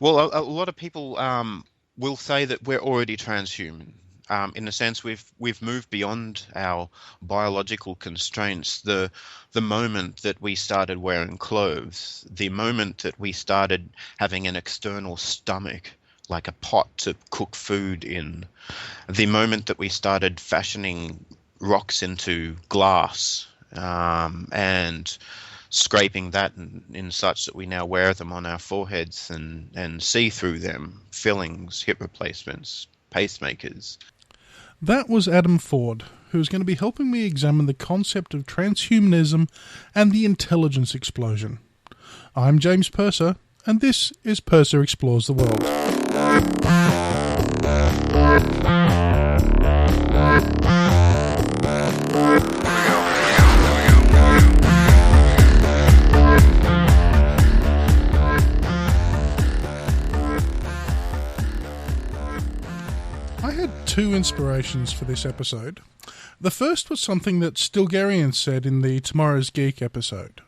Well, a lot of people will say that we're already transhuman. In a sense, we've moved beyond our biological constraints. The moment that we started wearing clothes, the moment that we started having an external stomach, like a pot to cook food in, the moment that we started fashioning rocks into glass, and scraping that in such that we now wear them on our foreheads and see through them, fillings, hip replacements, pacemakers. That was Adam Ford, who is going to be helping me examine the concept of transhumanism and the intelligence explosion. I'm James Purser, and this is Purser Explores the World. I had two inspirations for this episode. The first was something that Stilgarian said in the Tomorrow's Geek episode.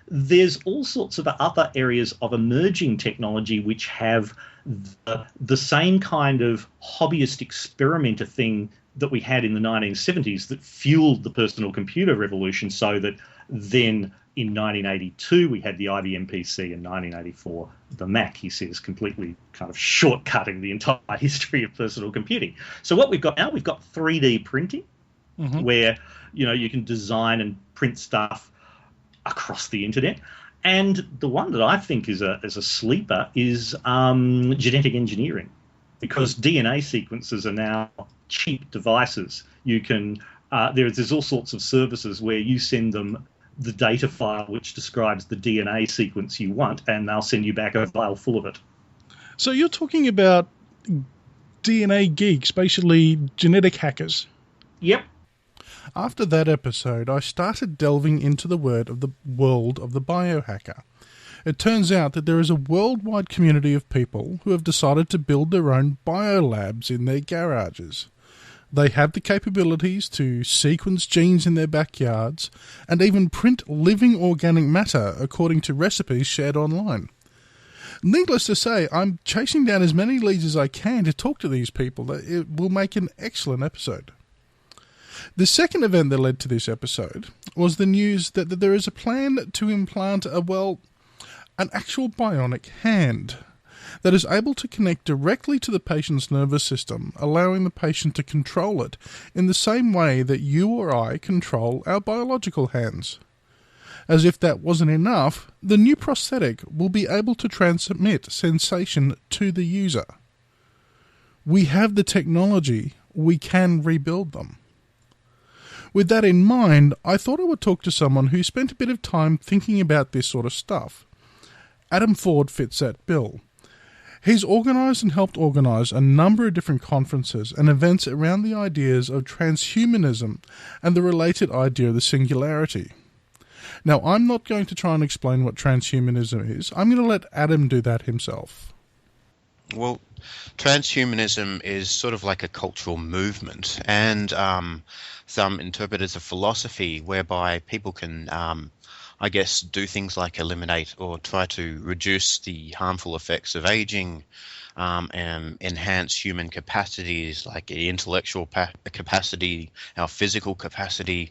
There's all sorts of other areas of emerging technology which have the same kind of hobbyist experimenter thing that we had in the 1970s that fueled the personal computer revolution, so that then in 1982 we had the IBM PC, in 1984 the Mac. He says, completely kind of shortcutting the entire history of personal computing. So what we've got now, we've got 3D printing, where you can design and print stuff across the internet. And the one that I think is a sleeper is genetic engineering, because DNA sequences are now cheap devices. You can there's all sorts of services where you send them the data file which describes the DNA sequence you want, and they'll send you back a file full of it. So you're talking about DNA geeks, basically genetic hackers. Yep. After that episode, I started delving into the world of the biohacker. It turns out that there is a worldwide community of people who have decided to build their own biolabs in their garages. They have the capabilities to sequence genes in their backyards and even print living organic matter according to recipes shared online. Needless to say, I'm chasing down as many leads as I can to talk to these people. It will make an excellent episode. The second event that led to this episode was the news that there is a plan to implant an actual bionic hand that is able to connect directly to the patient's nervous system, allowing the patient to control it in the same way that you or I control our biological hands. As if that wasn't enough, the new prosthetic will be able to transmit sensation to the user. We have the technology, we can rebuild them. With that in mind, I thought I would talk to someone who spent a bit of time thinking about this sort of stuff. Adam Ford fits that bill. He's organised and helped organise a number of different conferences and events around the ideas of transhumanism and the related idea of the singularity. Now, I'm not going to try and explain what transhumanism is. I'm going to let Adam do that himself. Well, transhumanism is sort of like a cultural movement, and some interpret it as a philosophy whereby people can do things like eliminate or try to reduce the harmful effects of aging, and enhance human capacities like the intellectual capacity, our physical capacity,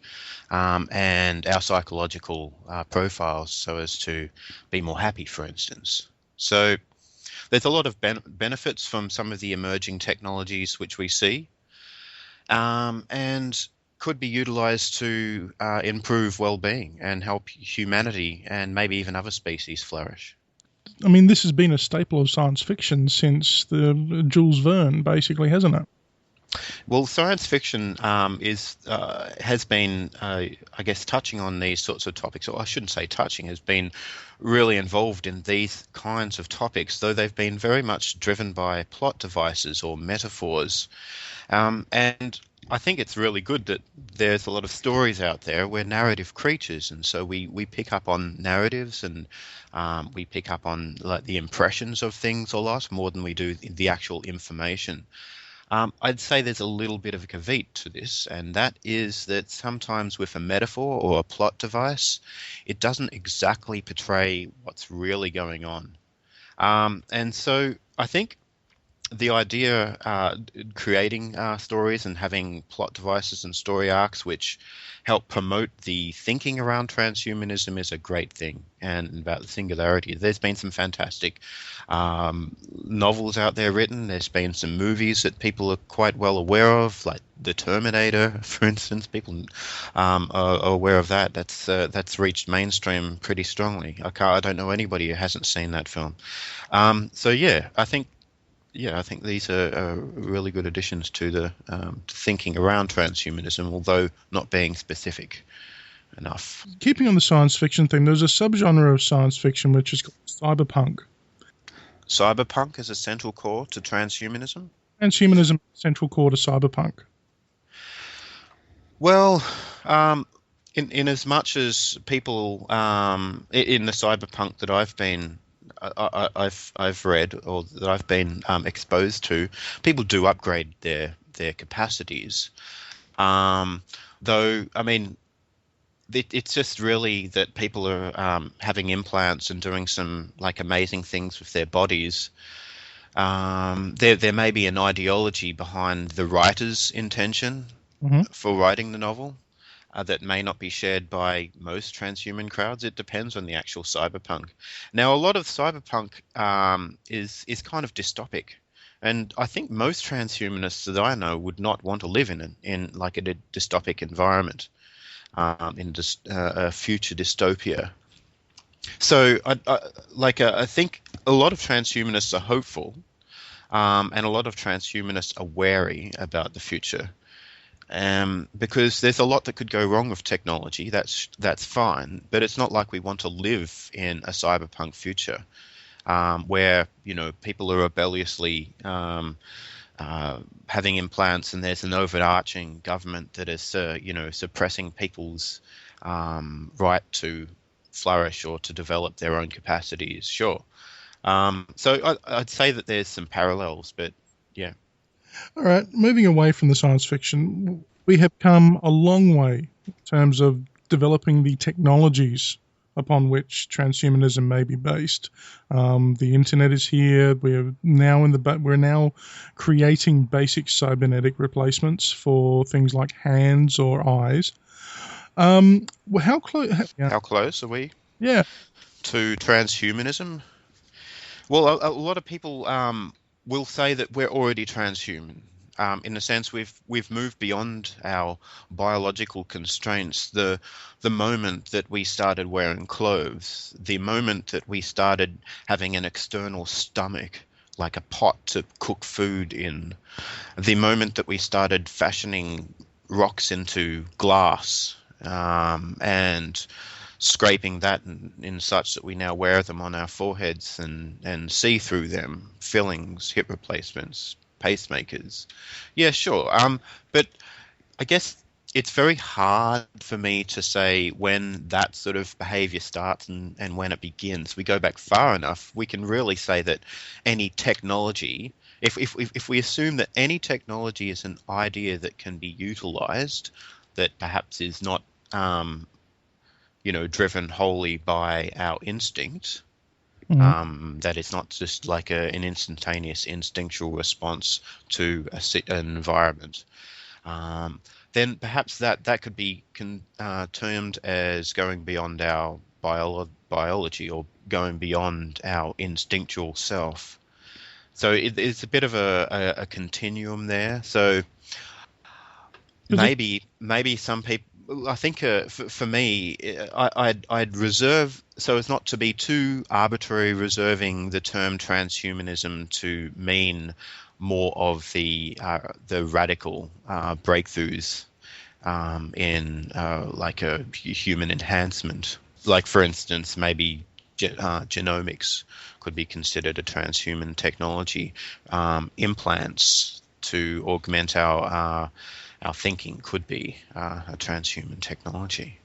and our psychological profiles, so as to be more happy, for instance. So there's a lot of benefits from some of the emerging technologies which we see, and could be utilized to improve well-being and help humanity and maybe even other species flourish. I mean, this has been a staple of science fiction since the Jules Verne, basically, hasn't it? Well, science fiction has been, touching on these sorts of topics, or I shouldn't say touching, has been really involved in these kinds of topics, though they've been very much driven by plot devices or metaphors. And I think it's really good that there's a lot of stories out there. We're narrative creatures, and so we pick up on narratives, and we pick up on like the impressions of things a lot more than we do the actual information. I'd say there's a little bit of a caveat to this, and that is that sometimes with a metaphor or a plot device, it doesn't exactly portray what's really going on. And so I think the idea creating stories and having plot devices and story arcs which help promote the thinking around transhumanism is a great thing. And about the singularity, there's been some fantastic novels out there written. There's been some movies that people are quite well aware of, like The Terminator, for instance. People are aware of that. That's reached mainstream pretty strongly. I don't know anybody who hasn't seen that film. So yeah, I think these are really good additions to the thinking around transhumanism, although not being specific enough. Keeping on the science fiction theme, there's a subgenre of science fiction which is called cyberpunk. Cyberpunk is a central core to transhumanism? Transhumanism is central core to cyberpunk. Well, in as much as people in the cyberpunk that I've read or that I've been exposed to, people do upgrade their capacities. Though, I mean, it's just really that people are having implants and doing some like amazing things with their bodies. There may be an ideology behind the writer's intention for writing the novel. That may not be shared by most transhuman crowds. It depends on the actual cyberpunk. Now, a lot of cyberpunk is kind of dystopic, and I think most transhumanists that I know would not want to live in like a dystopic environment, in a future dystopia. So, I think a lot of transhumanists are hopeful, and a lot of transhumanists are wary about the future. Because there's a lot that could go wrong with technology. That's fine, but it's not like we want to live in a cyberpunk future where people are rebelliously having implants, and there's an overarching government that is suppressing people's right to flourish or to develop their own capacities. Sure. So I'd say that there's some parallels, but yeah. All right, moving away from the science fiction, we have come a long way in terms of developing the technologies upon which transhumanism may be based. The internet is here. We're now creating basic cybernetic replacements for things like hands or eyes. How close? How close are we? Yeah. To transhumanism? Well, a lot of people will say that we're already transhuman. In a sense, we've moved beyond our biological constraints. The moment that we started wearing clothes, the moment that we started having an external stomach, like a pot to cook food in, the moment that we started fashioning rocks into glass, and scraping that in such that we now wear them on our foreheads and see through them, fillings, hip replacements, pacemakers. Yeah, sure. But I guess it's very hard for me to say when that sort of behavior starts and when it begins. We go back far enough, we can really say that any technology, if we assume that any technology is an idea that can be utilized, that perhaps is not driven wholly by our instinct, that it's not just like an instantaneous instinctual response to an environment, then perhaps that could be termed as going beyond our biology or going beyond our instinctual self. So it's a bit of a continuum there. So maybe some people, I think for me, I'd reserve, so as not to be too arbitrary, reserving the term transhumanism to mean more of the radical breakthroughs in like a human enhancement. Like, for instance, maybe genomics could be considered a transhuman technology. Implants to augment our thinking could be a transhuman technology.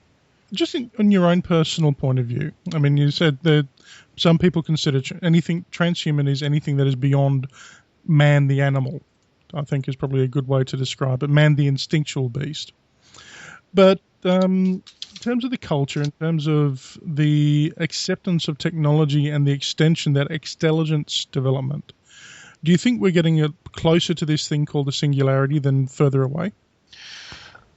Just on your own personal point of view, I mean, you said that some people consider anything transhuman is anything that is beyond man the animal. I think is probably a good way to describe it. Man the instinctual beast. But terms of the culture, in terms of the acceptance of technology and the extension, that intelligence development, do you think we're getting closer to this thing called the singularity than further away?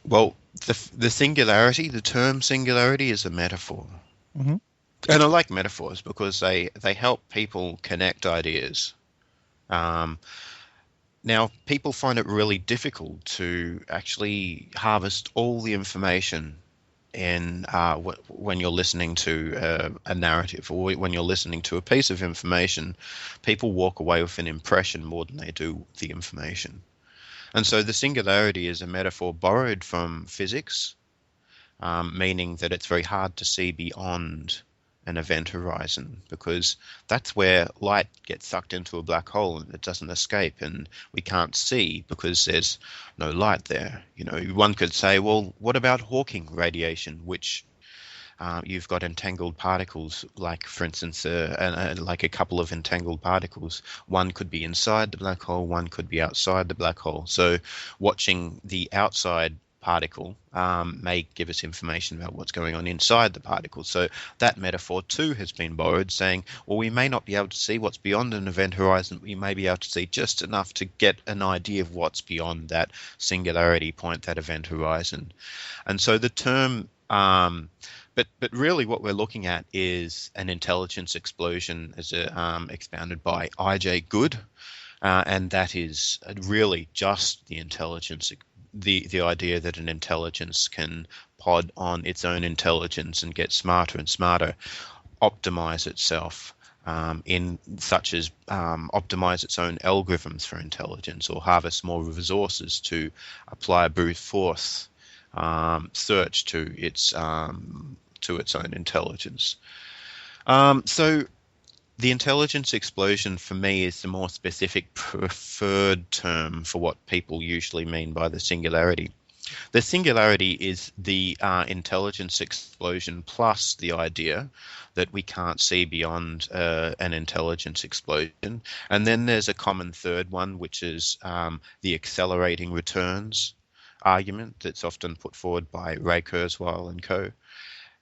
Well, the singularity, the term singularity, is a metaphor. Mm-hmm. And I like metaphors because they help people connect ideas. Now, people find it really difficult to actually harvest all the information in when you're listening to a narrative, or when you're listening to a piece of information. People walk away with an impression more than they do the information. And so the singularity is a metaphor borrowed from physics, meaning that it's very hard to see beyond an event horizon, because that's where light gets sucked into a black hole and it doesn't escape, and we can't see because there's no light there. One could say, well, what about Hawking radiation, which you've got entangled particles, like, for instance, like a couple of entangled particles. One could be inside the black hole, one could be outside the black hole. So watching the outside particle may give us information about what's going on inside the particle. So that metaphor too has been borrowed, saying, well, we may not be able to see what's beyond an event horizon, we may be able to see just enough to get an idea of what's beyond that singularity point, that event horizon. And so the term but really what we're looking at is an intelligence explosion, as expounded by I.J. Good, and that is really just the intelligence, the idea that an intelligence can pod on its own intelligence and get smarter and smarter, optimize itself, in such as optimize its own algorithms for intelligence, or harvest more resources to apply brute force search to its own intelligence. So the intelligence explosion for me is the more specific preferred term for what people usually mean by the singularity. The singularity is the intelligence explosion plus the idea that we can't see beyond an intelligence explosion. And then there's a common third one, which is the accelerating returns argument that's often put forward by Ray Kurzweil and co.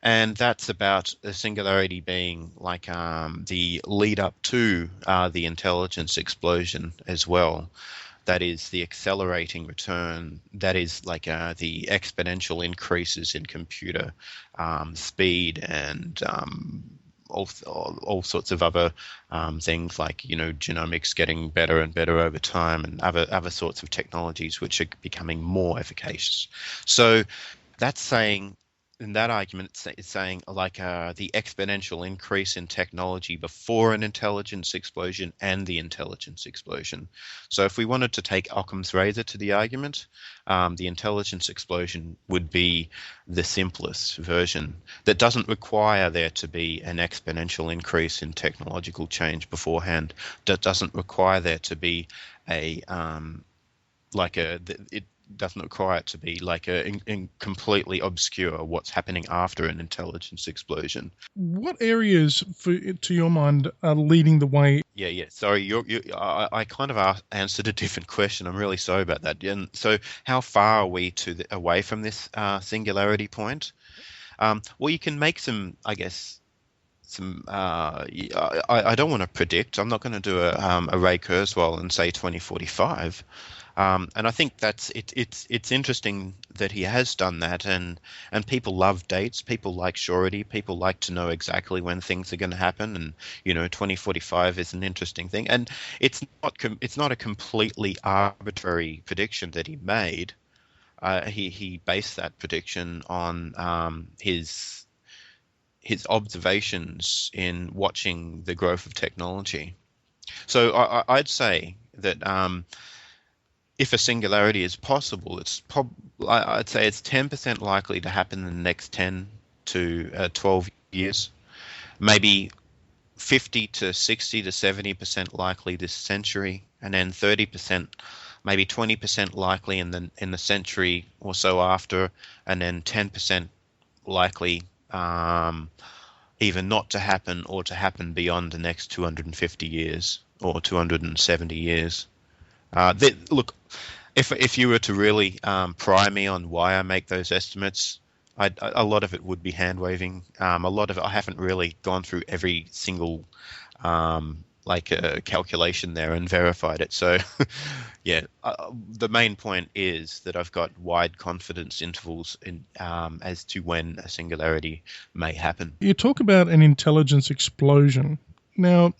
And that's about the singularity being like the lead up to the intelligence explosion as well. That is the accelerating return. That is like the exponential increases in computer speed and all sorts of other things, like genomics getting better and better over time, and other sorts of technologies which are becoming more efficacious. So that's saying, in that argument, it's saying like the exponential increase in technology before an intelligence explosion and the intelligence explosion. So if we wanted to take Occam's razor to the argument, the intelligence explosion would be the simplest version that doesn't require there to be an exponential increase in technological change beforehand, that doesn't require there to be it doesn't require it to be like in completely obscure what's happening after an intelligence explosion. What areas, to your mind, are leading the way? Yeah. Sorry, I kind of answered a different question. I'm really sorry about that. And so, how far are we away from this singularity point? Well, you can make some, I guess. I don't want to predict. I'm not going to do a Ray Kurzweil and say 2045. And I think it's interesting that he has done that, and people love dates. People like surety. People like to know exactly when things are going to happen, and 2045 is an interesting thing. And it's not a completely arbitrary prediction that he made. He based that prediction on his observations in watching the growth of technology. So I'd say that if a singularity is possible, I'd say it's 10% likely to happen in the next 10 to 12 years, maybe 50 to 60 to 70% likely this century, and then 30%, maybe 20% likely in the century or so after, and then 10% likely either not to happen or to happen beyond the next 250 years or 270 years. Look, if you were to really pry me on why I make those estimates, A lot of it would be hand waving. A lot of it, I haven't really gone through every single calculation there and verified it. So, yeah, the main point is that I've got wide confidence intervals in as to when a singularity may happen. You talk about an intelligence explosion. Now,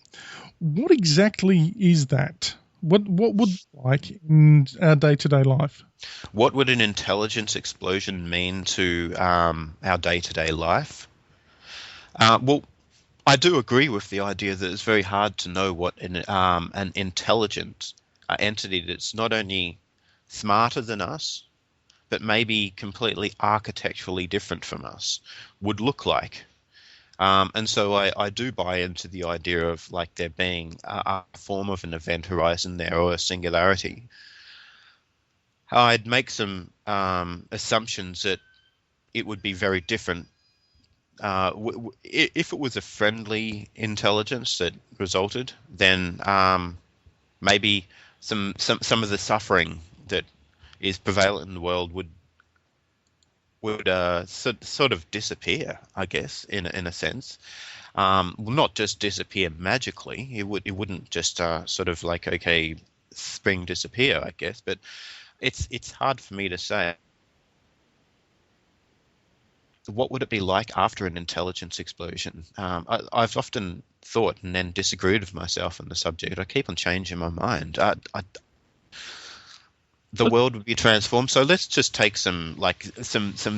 what exactly is that? What would it like in our day-to-day life? What would an intelligence explosion mean to our day-to-day life? Well, I do agree with the idea that it's very hard to know what an intelligent entity that's not only smarter than us, but maybe completely architecturally different from us would look like. And so I do buy into the idea of like there being a form of an event horizon there or a singularity. I'd make some assumptions that it would be very different. If it was a friendly intelligence that resulted, then maybe some of the suffering that is prevalent in the world would sort of disappear, I guess, in a sense. Well, not just disappear magically. It wouldn't just sort of like, okay, spring disappear, I guess. But it's hard for me to say. What would it be like after an intelligence explosion? I've often thought and then disagreed with myself on the subject. I keep on changing my mind. The world would be transformed. So let's just take some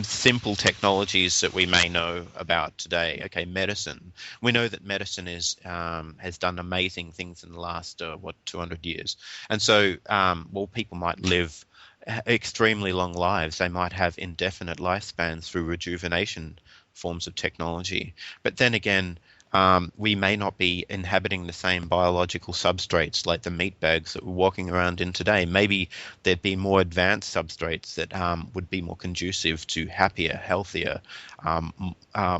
simple technologies that we may know about today. Okay, medicine. We know that medicine has done amazing things in the last 200 years, and so people might live extremely long lives. They might have indefinite lifespans through rejuvenation forms of technology. But then again, we may not be inhabiting the same biological substrates like the meat bags that we're walking around in today. Maybe there'd be more advanced substrates that would be more conducive to happier, healthier,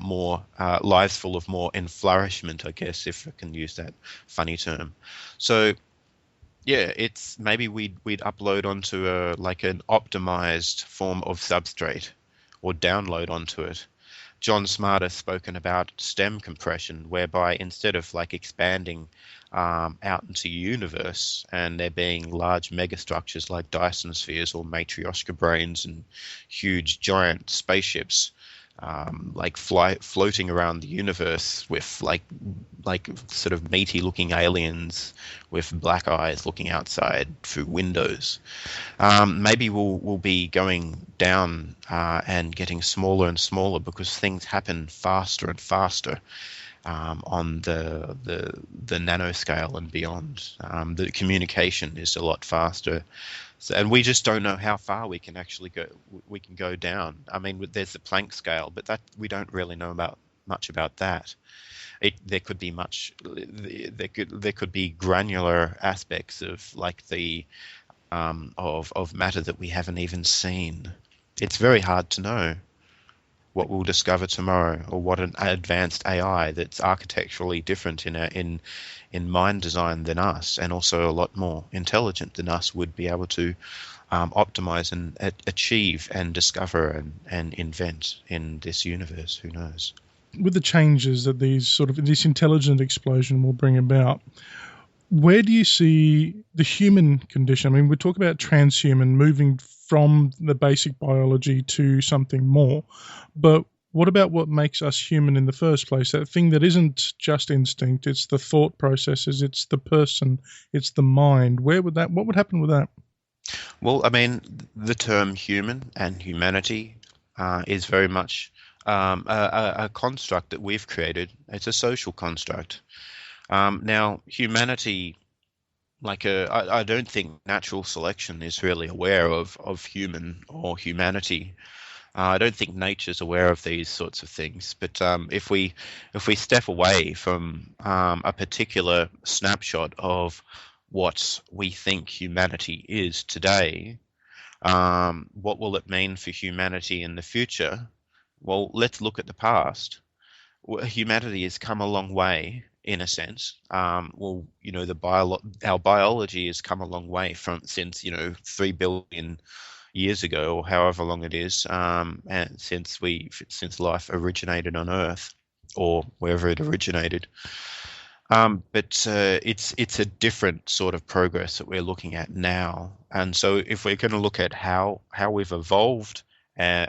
more lives full of more enflourishment, I guess, if I can use that funny term. So yeah, it's maybe we'd upload onto an optimized form of substrate or download onto it. John Smart has spoken about stem compression, whereby instead of like expanding out into the universe and there being large megastructures like Dyson spheres or Matryoshka brains and huge giant spaceships, floating around the universe with like sort of meaty looking aliens with black eyes looking outside through windows. Maybe we'll be going down and getting smaller and smaller because things happen faster and faster on the nanoscale and beyond. The communication is a lot faster. So, and we just don't know how far we can actually go. We can go down. I mean, there's the Planck scale, but that we don't really know much about that. There could be there could be granular aspects of like the of matter that we haven't even seen. It's very hard to know what we'll discover tomorrow, or what an advanced AI that's architecturally different in mind design than us, and also a lot more intelligent than us, would be able to optimize and achieve and discover and invent in this universe. Who knows? With the changes that this intelligent explosion will bring about, where do you see the human condition? I mean, we talk about transhuman, moving from the basic biology to something more, but what about what makes us human in the first place? That thing that isn't just instinct, it's the thought processes, it's the person, it's the mind. What would happen with that? Well, I mean, the term human and humanity is very much a construct that we've created. It's a social construct. Now, humanity, I don't think natural selection is really aware of human or humanity. I don't think nature's aware of these sorts of things. But if we step away from a particular snapshot of what we think humanity is today, what will it mean for humanity in the future? Well, let's look at the past. Humanity has come a long way in a sense. Our biology has come a long way since 3 billion years ago, or however long it is, and since life originated on Earth or wherever it originated. But it's a different sort of progress that we're looking at now. And so if we're going to look at how we've evolved, and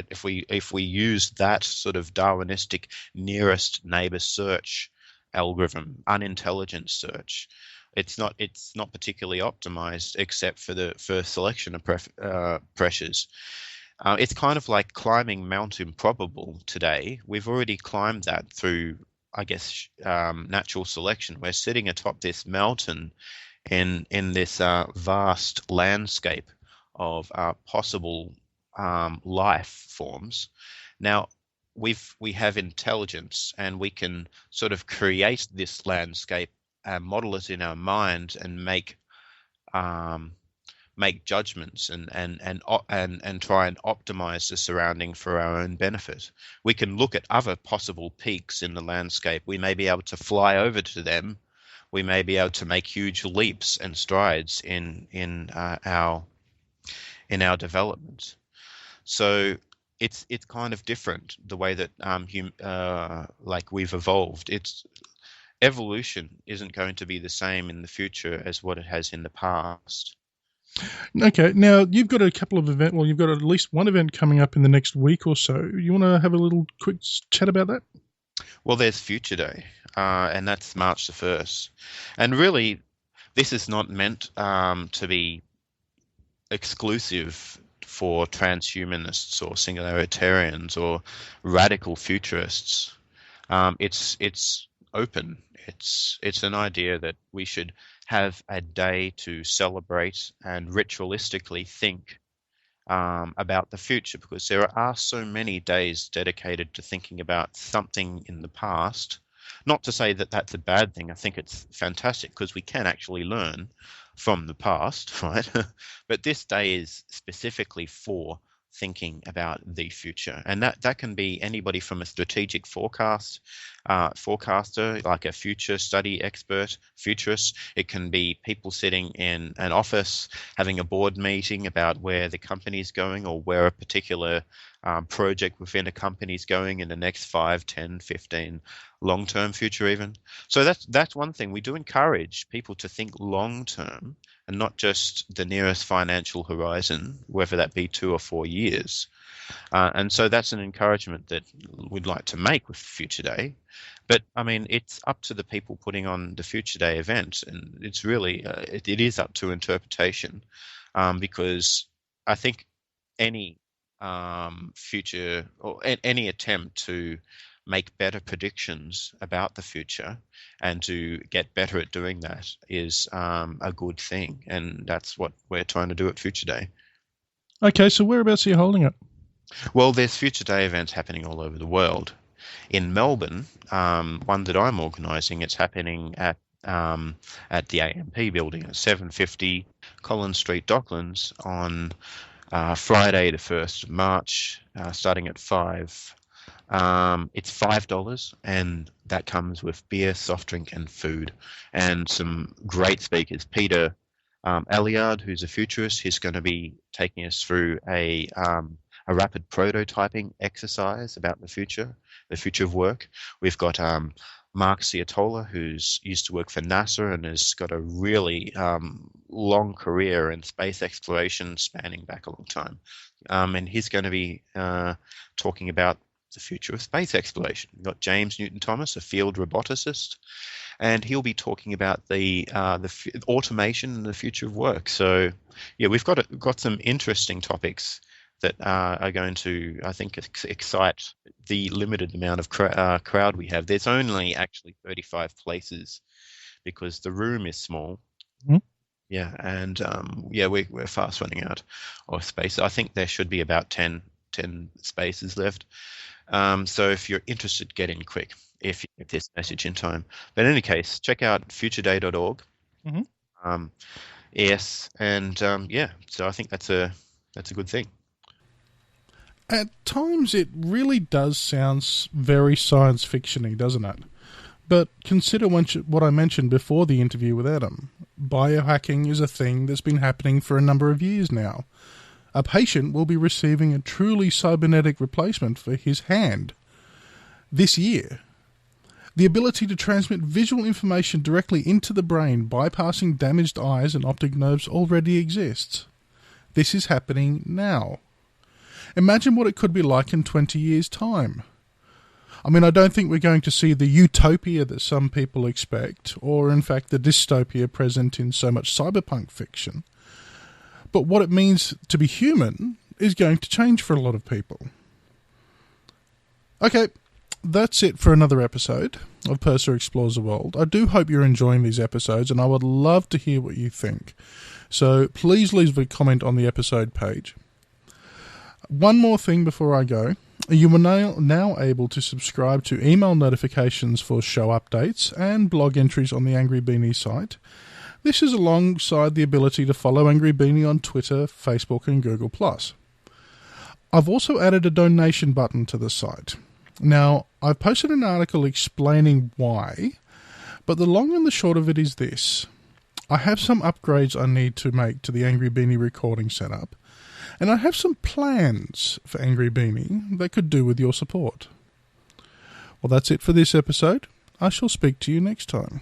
if we use that sort of Darwinistic nearest neighbor search algorithm, unintelligent search, it's not particularly optimized except for the first selection of pressures. It's kind of like climbing Mount Improbable today. We've already climbed that through, I guess, natural selection. We're sitting atop this mountain in this vast landscape of possible life forms. Now, we have intelligence, and we can sort of create this landscape and model it in our mind and make judgments and try and optimize the surrounding for our own benefit. We can look at other possible peaks in the landscape. We may be able to fly over to them. We may be able to make huge leaps and strides in our development. So it's kind of different the way that like we've evolved. It's evolution isn't going to be the same in the future as what it has in the past. Okay, now you've got a couple of events. Well, you've got at least one event coming up in the next week or so. You want to have a little quick chat about that? Well, there's Future Day, and that's March the 1st. And really, this is not meant to be exclusive for transhumanists or singularitarians or radical futurists. It's open. It's an idea that we should have a day to celebrate and ritualistically think about the future, because there are so many days dedicated to thinking about something in the past. Not to say that that's a bad thing. I think it's fantastic because we can actually learn from the past, right? But this day is specifically for thinking about the future, and that can be anybody from a strategic forecaster, like a future study expert, futurist. It can be people sitting in an office having a board meeting about where the company's going, or where a particular project within a company's going in the next 5, 10, 15, long-term future even. So that's one thing. We do encourage people to think long-term and not just the nearest financial horizon, whether that be 2 or 4 years. And so that's an encouragement that we'd like to make with Future Day. But, I mean, it's up to the people putting on the Future Day event, and it's really, it is up to interpretation, because I think any future or any attempt to make better predictions about the future and to get better at doing that is a good thing, and that's what we're trying to do at Future Day. Okay, so whereabouts are you holding it? Well, there's Future Day events happening all over the world. In Melbourne, one that I'm organising, it's happening at the AMP building at 750 Collins Street, Docklands, on Friday the 1st of March, starting at 5. It's $5, and that comes with beer, soft drink, and food, and some great speakers. Peter Alliard, who's a futurist, he's going to be taking us through a rapid prototyping exercise about the future of work. We've got Mark Ciatola, who's used to work for NASA and has got a really long career in space exploration spanning back a long time. And he's going to be talking about the future of space exploration. We've got James Newton-Thomas, a field roboticist, and he'll be talking about the automation and the future of work. So, yeah, we've got some interesting topics that are going to, I think, excite the limited amount of crowd we have. There's only actually 35 places because the room is small. Mm-hmm. Yeah, and we're fast running out of space. I think there should be about 10 spaces left. So if you're interested, get in quick if you get this message in time. But in any case, check out futureday.org. Mm-hmm. Yes, and so I think that's a good thing. At times it really does sound very science fiction-y, doesn't it? But consider what I mentioned before the interview with Adam. Biohacking is a thing that's been happening for a number of years now. A patient will be receiving a truly cybernetic replacement for his hand this year. The ability to transmit visual information directly into the brain, bypassing damaged eyes and optic nerves, already exists. This is happening now. Imagine what it could be like in 20 years' time. I mean, I don't think we're going to see the utopia that some people expect, or in fact the dystopia present in so much cyberpunk fiction. But what it means to be human is going to change for a lot of people. Okay, that's it for another episode of Purser Explores the World. I do hope you're enjoying these episodes, and I would love to hear what you think. So please leave a comment on the episode page. One more thing before I go. You are now able to subscribe to email notifications for show updates and blog entries on the Angry Beanie site. This is alongside the ability to follow Angry Beanie on Twitter, Facebook and Google+. I've also added a donation button to the site. Now, I've posted an article explaining why, but the long and the short of it is this. I have some upgrades I need to make to the Angry Beanie recording setup, and I have some plans for Angry Beanie that could do with your support. Well, that's it for this episode. I shall speak to you next time.